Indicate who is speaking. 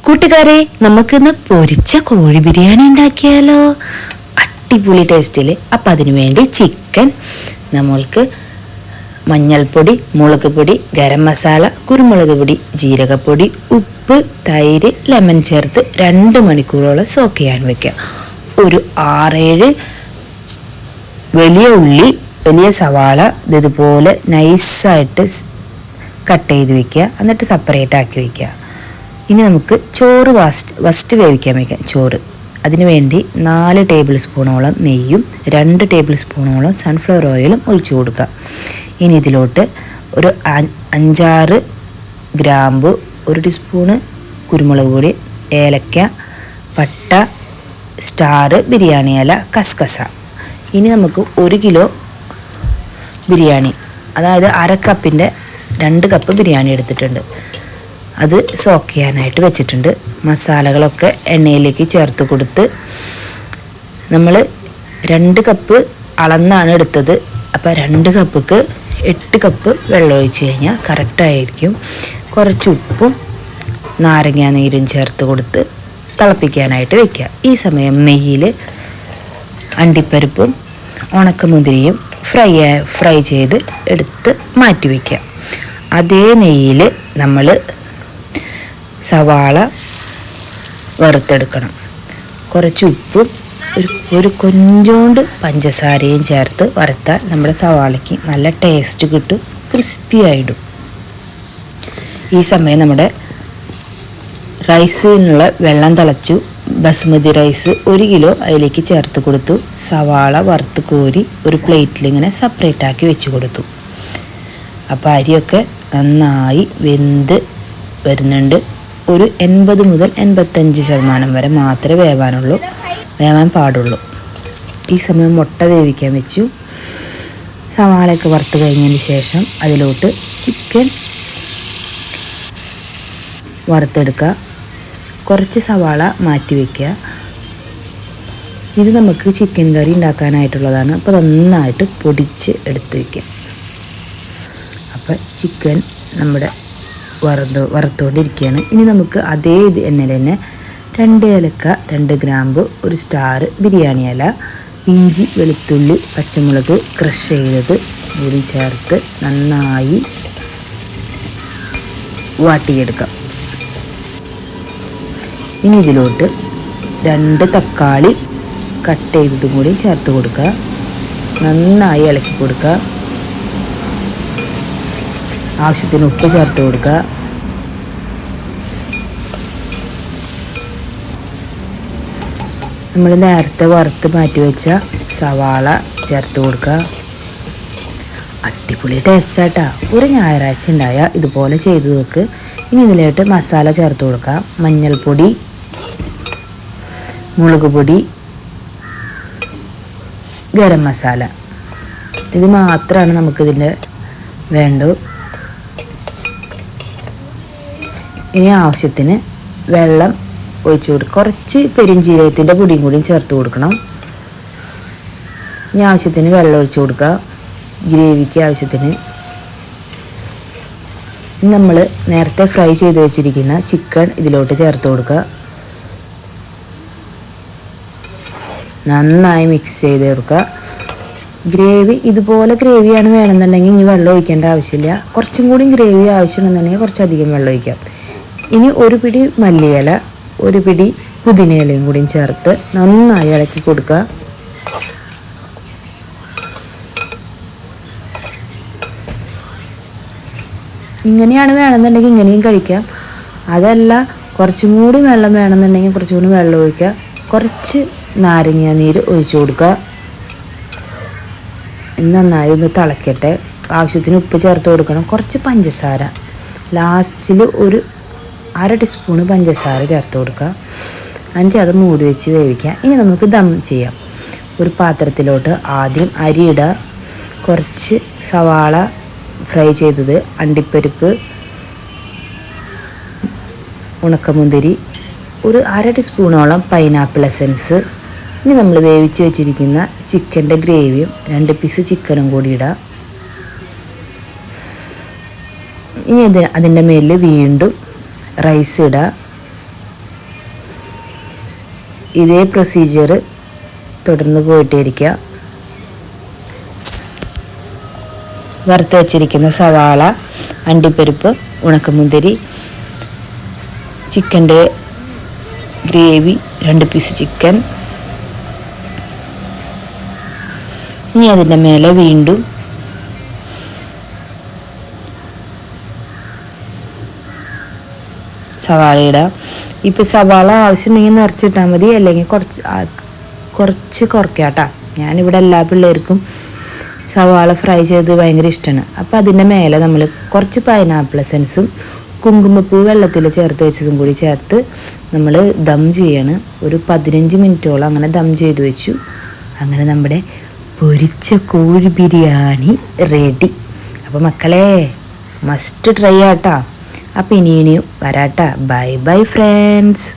Speaker 1: കൂട്ടുകാരെ, നമുക്കിന്ന് പൊരിച്ച കോഴി ബിരിയാണി ഉണ്ടാക്കിയാലോ? അടിപൊളി ടേസ്റ്റിൽ. അപ്പം അതിനു വേണ്ടി ചിക്കൻ നമ്മൾക്ക് മഞ്ഞൾപ്പൊടി, മുളക് പൊടി, ഗരം മസാല, കുരുമുളക് പൊടി, ജീരകപ്പൊടി, ഉപ്പ്, തൈര്, ലെമൺ ചേർത്ത് 2 മണിക്കൂറോളം സോക്ക് ചെയ്യാൻ വെക്കുക. ഒരു 6-7 വലിയ ഉള്ളി, വലിയ സവാള ഇതുപോലെ നൈസായിട്ട് കട്ട് ചെയ്ത് വെക്കുക. എന്നിട്ട് സെപ്പറേറ്റ് ആക്കി വെക്കുക. ഇനി നമുക്ക് ചോറ് ഫസ്റ്റ് വേവിക്കാൻ വയ്ക്കാം. ചോറ് അതിനു വേണ്ടി 4 ടേബിൾ സ്പൂണോളം നെയ്യും 2 ടേബിൾ സ്പൂണോളം സൺഫ്ലവർ ഓയിലും ഒഴിച്ചു കൊടുക്കുക. ഇനി ഇതിലോട്ട് ഒരു 5-6 ഗ്രാമ്പു, 1 ടീസ്പൂണ് കുരുമുളക് പൊടി, ഏലക്ക, പട്ട, സ്റ്റാർ, ബിരിയാണി ഇല, കസ്കസ. ഇനി നമുക്ക് 1 കിലോ ബിരിയാണി, അതായത് 1/2 കപ്പിൻ്റെ 2 കപ്പ് ബിരിയാണി എടുത്തിട്ടുണ്ട്. അത് സോക്ക് ചെയ്യാനായിട്ട് വെച്ചിട്ടുണ്ട്. മസാലകളൊക്കെ എണ്ണയിലേക്ക് ചേർത്ത് കൊടുത്ത് നമ്മൾ 2 കപ്പ് അളന്നാണ് എടുത്തത്. അപ്പോൾ 2 കപ്പിക്ക് 8 കപ്പ് വെള്ളം ഒഴിച്ച് കഴിഞ്ഞാൽ കറക്റ്റായിരിക്കും. കുറച്ച് ഉപ്പും നാരങ്ങ നീരും ചേർത്ത് കൊടുത്ത് തിളപ്പിക്കാനായിട്ട് വെക്കുക. ഈ സമയം നെയ്യിൽ അണ്ടിപ്പരിപ്പും ഉണക്കമുന്തിരിയും ഫ്രൈ ചെയ്ത് എടുത്ത് മാറ്റി വയ്ക്കുക. അതേ നെയ്യിൽ നമ്മൾ സവാള വറുത്തെടുക്കണം. കുറച്ച് ഉപ്പും ഒരു കൊഞ്ചോണ്ട് പഞ്ചസാരയും ചേർത്ത് വറുത്താൽ നമ്മുടെ സവാളയ്ക്ക് നല്ല ടേസ്റ്റ് കിട്ടും, ക്രിസ്പി ആയിടും. ഈ സമയം നമ്മുടെ റൈസിനുള്ള വെള്ളം തിളച്ചു. ബസുമതി റൈസ് 1 കിലോ അതിലേക്ക് ചേർത്ത് കൊടുത്തു. സവാള വറുത്ത് കോരി ഒരു പ്ലേറ്റിൽ ഇങ്ങനെ സെപ്പറേറ്റ് ആക്കി വെച്ച് കൊടുത്തു. അപ്പോൾ അരിയൊക്കെ നന്നായി വെന്ത് വരുന്നുണ്ട്. ഒരു 80 മുതൽ 85% വരെ മാത്രമേ വേവാൻ പാടുള്ളൂ. ഈ സമയം മുട്ട വേവിക്കാൻ വെച്ചു. സവാളയൊക്കെ വറുത്ത് കഴിഞ്ഞതിന് ശേഷം അതിലോട്ട് ചിക്കൻ വറുത്തെടുക്കുക. കുറച്ച് സവാള മാറ്റി വയ്ക്കുക. ഇത് നമുക്ക് ചിക്കൻ കറി ഉണ്ടാക്കാനായിട്ടുള്ളതാണ്. അപ്പോൾ നന്നായിട്ട് പൊടിച്ച് എടുത്ത് വയ്ക്കുക. അപ്പോൾ ചിക്കൻ നമ്മുടെ വറുത്തുകൊണ്ടിരിക്കുകയാണ്. ഇനി നമുക്ക് അതേ എണ്ണയിൽ തന്നെ 2 ഏലക്ക, 2 ഗ്രാമ്പ്, 1 സ്റ്റാർ, ബിരിയാണി ഇല, ഇഞ്ചി, വെളുത്തുള്ളി, പച്ചമുളക് ക്രഷ് ചെയ്തത് കൂടി ചേർത്ത് നന്നായി വാട്ടിയെടുക്കാം. ഇനി ഇതിലോട്ട് 2 തക്കാളി കട്ട് ചെയ്തതും കൂടി ചേർത്ത് കൊടുക്കുക. നന്നായി ഇളക്കി കൊടുക്കുക. ആവശ്യത്തിന് ഉപ്പ് ചേർത്ത് കൊടുക്കുക. നമ്മൾ നേരത്തെ വറുത്ത് മാറ്റി വെച്ച സവാള ചേർത്ത് കൊടുക്കുക. അടിപൊളി ടേസ്റ്റാട്ടാ. ഒരു ഞായറാഴ്ച ഉണ്ടായാൽ ഇതുപോലെ ചെയ്ത് നോക്ക്. ഇനി ഇതിലോട്ട് മസാല ചേർത്ത് കൊടുക്കുക. മഞ്ഞൾപ്പൊടി, മുളക് പൊടി, ഗരം മസാല. ഇത് മാത്രമാണ് നമുക്കിതിൻ്റെ വേണ്ടത്. ഇനി ആവശ്യത്തിന് വെള്ളം ഒഴിച്ചു കൊടുക്കുക. കുറച്ച് പെരുംജീരകത്തിൻ്റെ പൊടിയും കൂടിയും ചേർത്ത് കൊടുക്കണം. ഇനി ആവശ്യത്തിന് വെള്ളം ഒഴിച്ചു കൊടുക്കുക. ഗ്രേവിക്ക് ആവശ്യത്തിന്. നമ്മൾ നേരത്തെ ഫ്രൈ ചെയ്ത് വെച്ചിരിക്കുന്ന ചിക്കൻ ഇതിലോട്ട് ചേർത്ത് കൊടുക്കുക. നന്നായി മിക്സ് ചെയ്ത് കൊടുക്കുക. ഇതുപോലെ ഗ്രേവിയാണ് വേണമെന്നുണ്ടെങ്കിൽ ഇനി വെള്ളം ഒഴിക്കേണ്ട ആവശ്യമില്ല. കുറച്ചും കൂടി ഗ്രേവി ആവശ്യമുണ്ടെന്നുണ്ടെങ്കിൽ കുറച്ചധികം വെള്ളം ഒഴിക്കാം. ഇനി 1 പിടി മല്ലിയില, 1 പിടി പുതിനയിലയും കൂടി ചേർത്ത് നന്നായി ഇളക്കി കൊടുക്കുക. ഇങ്ങനെയാണ് വേണമെന്നുണ്ടെങ്കിൽ ഇങ്ങനെയും കഴിക്കാം. അതല്ല കുറച്ചും കൂടി വെള്ളം വേണമെന്നുണ്ടെങ്കിൽ കുറച്ചും കൂടി വെള്ളം ഒഴിക്കുക. കുറച്ച് നാരങ്ങ നീര് ഒഴിച്ചു കൊടുക്കുക. നന്നായി ഒന്ന് തിളക്കട്ടെ. ആവശ്യത്തിന് ഉപ്പ് ചേർത്ത് കൊടുക്കണം. കുറച്ച് പഞ്ചസാര ലാസ്റ്റിൽ ഒരു 1/2 ടീസ്പൂണ് പഞ്ചസാര ചേർത്ത് കൊടുക്കുക. എന്നിട്ട് അത് മൂടി വെച്ച് വേവിക്കാം. ഇനി നമുക്ക് ദം ചെയ്യാം. ഒരു പാത്രത്തിലോട്ട് ആദ്യം അരി ഇടുക. കുറച്ച് സവാള ഫ്രൈ ചെയ്തത്, അണ്ടിപ്പരിപ്പ്, ഉണക്കമുന്തിരി, ഒരു 1/2 ടീസ്പൂണോളം പൈനാപ്പിൾ എസൻസ്. ഇനി നമ്മൾ വേവിച്ച് വെച്ചിരിക്കുന്ന ചിക്കൻ്റെ ഗ്രേവിയും 2 പീസ് ചിക്കനും കൂടി ഇടുക. ഇനി അതിൻ്റെ മേലിൽ വീണ്ടും റൈസ് ഇടുക. ഇതേ പ്രൊസീജിയർ തുടർന്ന് പോയിട്ടിരിക്കുക. വറുത്ത് വച്ചിരിക്കുന്ന സവാള, അണ്ടിപ്പരിപ്പ്, ഉണക്കമുന്തിരി, ചിക്കൻ്റെ ഗ്രേവി, 2 പീസ് ചിക്കൻ. ഇനി അതിൻ്റെ മേലെ വീണ്ടും സവാള ഇടാം. ഇപ്പം സവാള ആവശ്യമുണ്ടെങ്കിൽ നിറച്ചിട്ടാൽ മതി, അല്ലെങ്കിൽ കുറച്ച് കുറയ്ക്കാം കേട്ടോ. ഞാനിവിടെ എല്ലാ പിള്ളേർക്കും സവാള ഫ്രൈ ചെയ്ത് ഭയങ്കര ഇഷ്ടമാണ്. അപ്പോൾ അതിൻ്റെ മേലെ നമ്മൾ കുറച്ച് പൈനാപ്പിൾ എസൻസും കുങ്കുമപ്പൂ വെള്ളത്തിൽ ചേർത്ത് വെച്ചതും കൂടി ചേർത്ത് നമ്മൾ ദം ചെയ്യാണ്. ഒരു 15 മിനിറ്റോളം അങ്ങനെ ദം ചെയ്ത് വെച്ചു. അങ്ങനെ നമ്മുടെ പൊരിച്ച കോഴി ബിരിയാണി റെഡി. അപ്പോൾ മക്കളെ മസ്റ്റ് ട്രൈ ആട്ടാ. അപ്പോൾ ഇനിയും വരാട്ടാ. Bye bye friends.